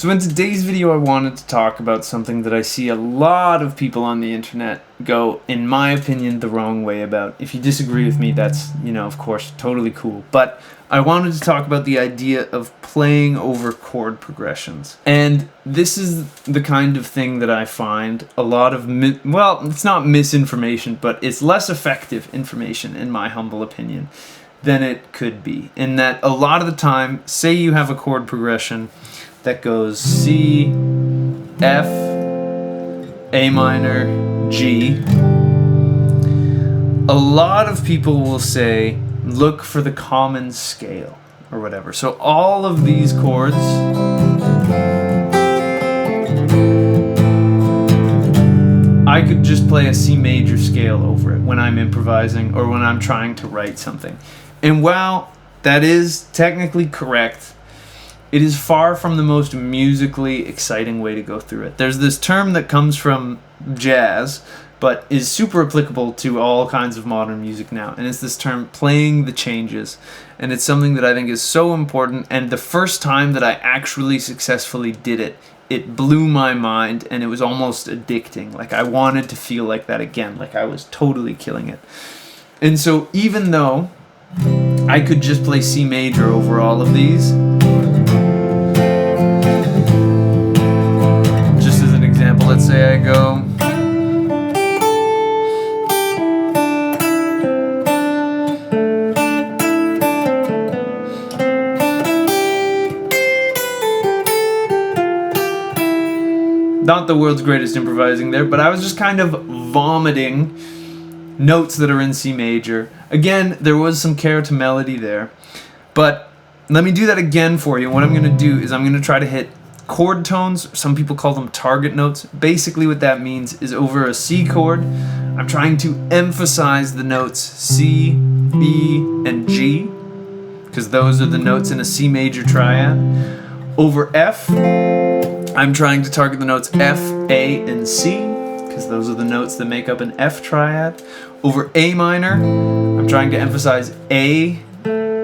So in today's video I wanted to talk about something that I see a lot of people on the internet go, in my opinion, the wrong way about. If you disagree with me, that's, of course, totally cool. But I wanted to talk about the idea of playing over chord progressions. And this is the kind of thing that I find a lot of, it's not misinformation, but it's less effective information, in my humble opinion, than it could be. In that a lot of the time, say you have a chord progression that goes C, F, A minor, G. A lot of people will say, look for the common scale, or whatever. So all of these chords I could just play a C major scale over it when I'm improvising or when I'm trying to write something. And while that is technically correct, it is far from the most musically exciting way to go through it. There's this term that comes from jazz, but is super applicable to all kinds of modern music now, and it's this term, playing the changes. And it's something that I think is so important, and the first time that I actually successfully did it, it blew my mind, and it was almost addicting. Like, I wanted to feel like that again, like I was totally killing it. And so even though I could just play C major over all of these, just as an example, let's say I go, not the world's greatest improvising there, but I was just kind of vomiting notes that are in C major. Again, there was some care to melody there, but let me do that again for you. What I'm going to do is I'm going to try to hit chord tones. Some people call them target notes. Basically what that means is over a C chord, I'm trying to emphasize the notes C, E, and G, because those are the notes in a C major triad. Over F, I'm trying to target the notes F, A, and C, because those are the notes that make up an F triad. Over A minor, I'm trying to emphasize A,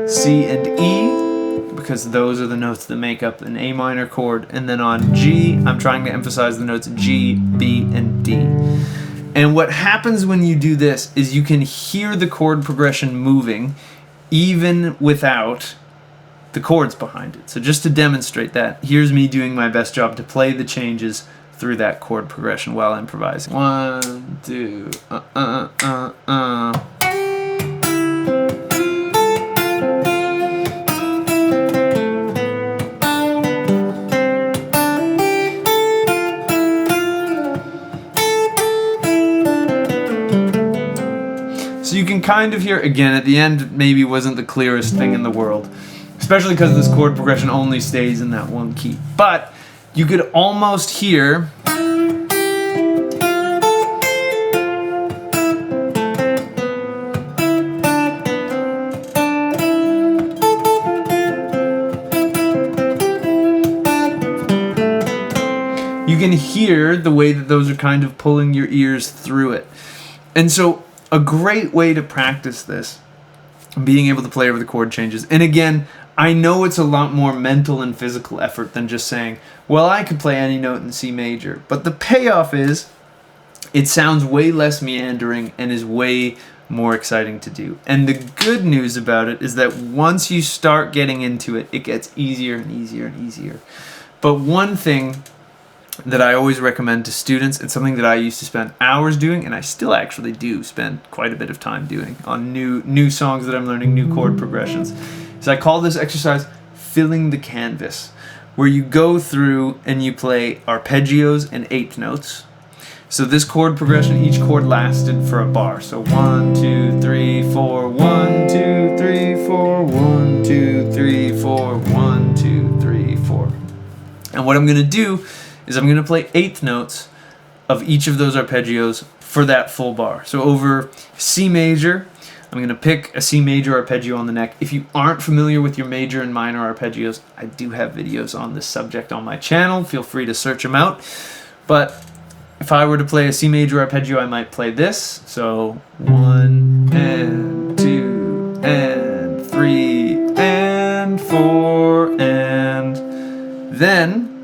C, and E, because those are the notes that make up an A minor chord. And then on G, I'm trying to emphasize the notes G, B, and D. And what happens when you do this is you can hear the chord progression moving even without the chords behind it. So just to demonstrate that, here's me doing my best job to play the changes through that chord progression while improvising. 1, 2, So you can kind of hear, again, at the end, maybe wasn't the clearest thing in the world, especially because this chord progression only stays in that one key. But you could almost hear the way that those are kind of pulling your ears through it. And so a great way to practice this, being able to play over the chord changes, and again, I know it's a lot more mental and physical effort than just saying, well, I could play any note in C major. But the payoff is, it sounds way less meandering and is way more exciting to do. And the good news about it is that once you start getting into it, it gets easier and easier and easier. But one thing that I always recommend to students, it's something that I used to spend hours doing, and I still actually do spend quite a bit of time doing on new songs that I'm learning, new chord progressions. So I call this exercise filling the canvas, where you go through and you play arpeggios and eighth notes. So this chord progression, each chord lasted for a bar. So 1, 2, 3, 4, 1, 2, 3, 4, 1, 2, 3, 4, 1, 2, 3, 4. And what I'm going to do is I'm going to play eighth notes of each of those arpeggios for that full bar. So over C major, I'm going to pick a C major arpeggio on the neck. If you aren't familiar with your major and minor arpeggios, I do have videos on this subject on my channel. Feel free to search them out. But if I were to play a C major arpeggio, I might play this. So 1 and 2 and 3 and 4 and then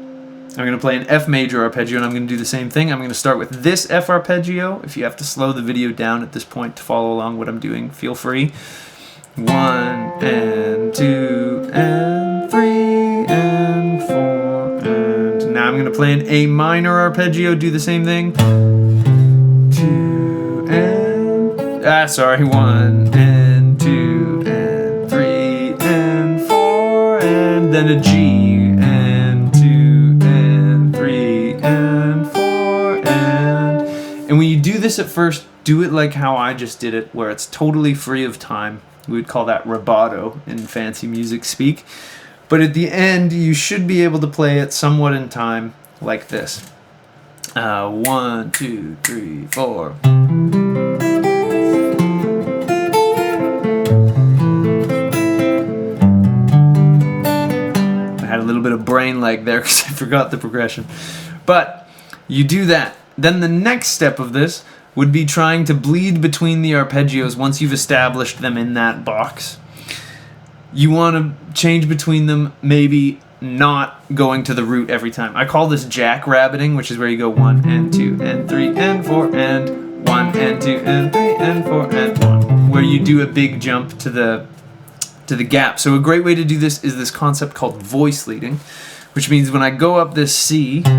I'm going to play an F major arpeggio, and I'm going to do the same thing. I'm going to start with this F arpeggio. If you have to slow the video down at this point to follow along what I'm doing, feel free. 1 and 2 and 3 and 4 and now I'm going to play an A minor arpeggio, do the same thing. 2 and 1 and 2 and 3 and 4 and then a G and 2 and 3 and 4 and when you do this at first, do it like how I just did it, where it's totally free of time. We would call that rubato in fancy music speak. But at the end, you should be able to play it somewhat in time, like this. 1, 2, 3, 4. I had a little bit of brain lag there because I forgot the progression. But you do that. Then the next step of this would be trying to bleed between the arpeggios once you've established them in that box. You want to change between them, maybe not going to the root every time. I call this jackrabbiting, which is where you go 1 and 2 and 3 and 4 and 1 and 2 and 3 and 4 and 1, where you do a big jump to the gap. So a great way to do this is this concept called voice leading, which means when I go up this C, 3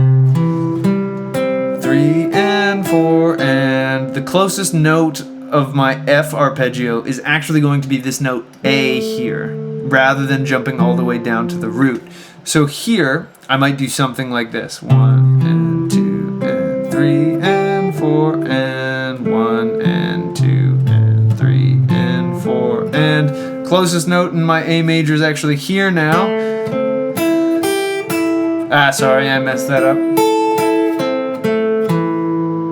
and 4 and the closest note of my F arpeggio is actually going to be this note A here, rather than jumping all the way down to the root. So here I might do something like this: 1 and 2 and 3 and 4 and 1 and 2 and 3 and 4 and closest note in my A major is actually here now. Sorry, I messed that up.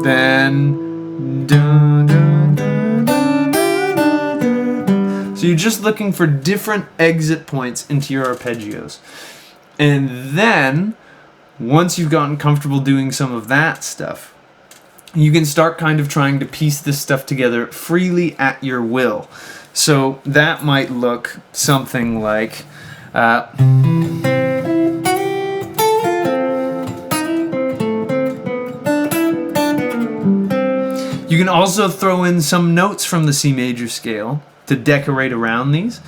Then dun, dun, dun, dun, dun, dun. So you're just looking for different exit points into your arpeggios. And then once you've gotten comfortable doing some of that stuff, you can start kind of trying to piece this stuff together freely at your will. So that might look something like you can also throw in some notes from the C major scale to decorate around these.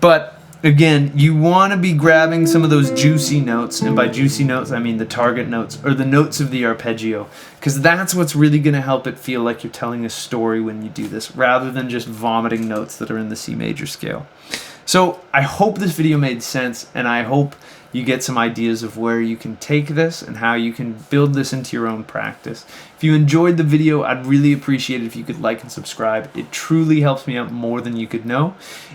But again, you want to be grabbing some of those juicy notes, and by juicy notes I mean the target notes, or the notes of the arpeggio, because that's what's really going to help it feel like you're telling a story when you do this, rather than just vomiting notes that are in the C major scale. So I hope this video made sense, and I hope you get some ideas of where you can take this and how you can build this into your own practice. If you enjoyed the video, I'd really appreciate it if you could like and subscribe. It truly helps me out more than you could know.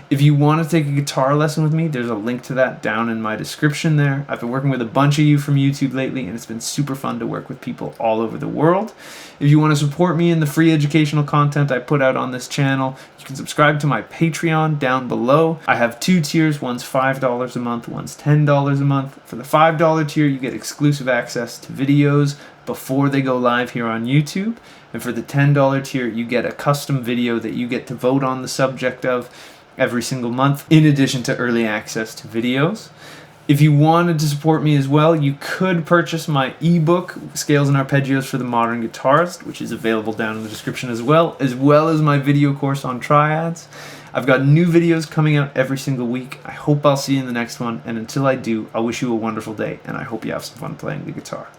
If you want to take a guitar lesson with me, there's a link to that down in my description there. I've been working with a bunch of you from YouTube lately, and it's been super fun to work with people all over the world. If you want to support me in the free educational content I put out on this channel, you can subscribe to my Patreon down below. I have 2 tiers, one's $5 a month, one's $10 a month. For the $5 tier, you get exclusive access to videos before they go live here on YouTube. And for the $10 tier, you get a custom video that you get to vote on the subject of every single month, in addition to early access to videos. If you wanted to support me as well, you could purchase my ebook, Scales and Arpeggios for the Modern Guitarist, which is available down in the description as well as my video course on triads. I've got new videos coming out every single week. I hope I'll see you in the next one, and until I do, I'll wish you a wonderful day, and I hope you have some fun playing the guitar.